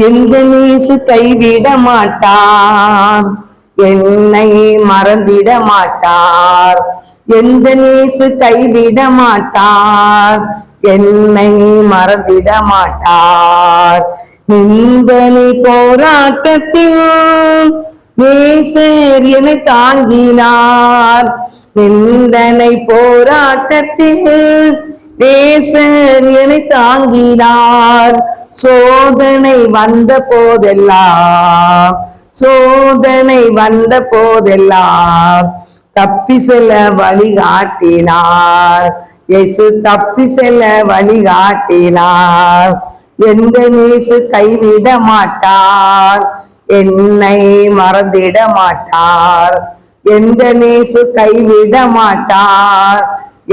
எந்த நேசு கைவிட மாட்டார், என்னை மறந்திட மாட்டார். எந்த நேசு கைவிட மாட்டார், என்னை மறந்திட மாட்டார். நிந்தனை போராட்டத்தில் நேசர் என்னை தாங்கினார். நிந்தனை போராட்டத்தில் நேசர் என்னை தாங்கினார். சோதனை வந்த போதெல்லாம், சோதனை வந்த போதெல்லாம் தப்பி செல்ல வழிகாட்டினார். இயேசு தப்பி செல்ல வழிகாட்டினார். எந்த நேசு கைவிட மாட்டார், என்னை மறந்திட மாட்டார். எந்த நேசு கைவிட மாட்டார்,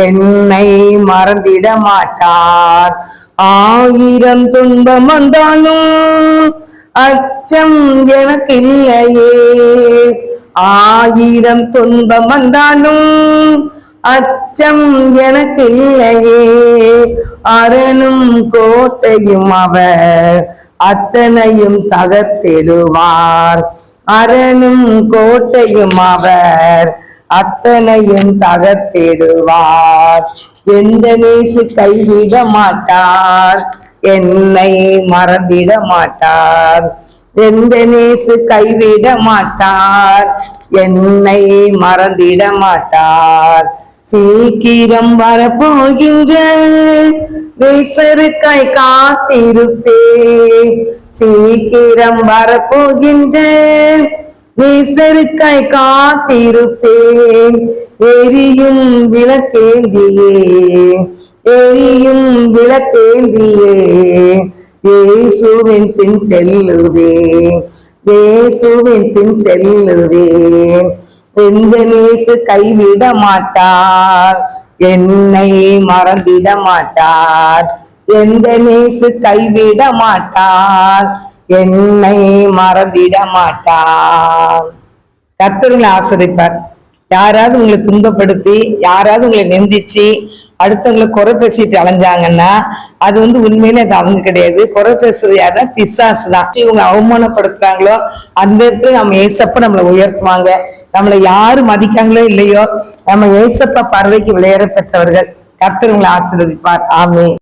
என்னை மறந்திட மாட்டார். 1000 துன்பம் வந்தாலும் அச்சம் எனக்கு இல்லையே. 1000 துன்பம் வந்தாலும் அச்சம் எனக்கு இல்லையே. அரணும் கோட்டையும் அவர் அத்தனையும் தகர்த்திடுவார். அரணும் கோட்டையும் அவர் அத்தனையும் தகர்த்திடுவார். எந்த நேசு கைவிட மாட்டார், என்னை மறந்திட மாட்டார். எந்த நேசு கைவிட மாட்டார், என்னை மறந்திட மாட்டார். சீக்கிரம் வரப்போகின்ற நேசருக்காய் காத்திருப்பேன். சீக்கிரம் வரப்போகின்ற நேசருக்காய் காத்திருப்பேன். எரியும் விளக்கேந்தியே, எரியும் விளக்கேந்தியே இயேசுவின் பின் செல்லுவேன். இயேசுவின் பின் செல்லுவேன். எந்த நேசு கைவிட மாட்டார், என்னை மறந்திட மாட்டார். எந்த நேசு கைவிட மாட்டார், என்னை மறந்திட மாட்டார். கர்த்தர் ஆசிரிப்பார். யாராவது உங்களை துன்பப்படுத்தி, யாராவது உங்களை நிந்திச்சு அடுத்தவங்களை குறை பேசிட்டு அலைஞ்சாங்கன்னா அது உண்மையில அது அவங்க கிடையாது. குறை பேசுறது யாருன்னா பிசாசு தான். இவங்க அவமானப்படுத்துறாங்களோ அந்த இடத்துல நம்ம ஏசப்ப நம்மளை உயர்த்துவாங்க. நம்மளை யாரு மதிக்காங்களோ இல்லையோ நம்ம ஏசப்ப பார்வைக்கு விளையாட பெற்றவர்கள். கர்த்தர் உங்களை ஆசீர்வதிப்பார். ஆமென்.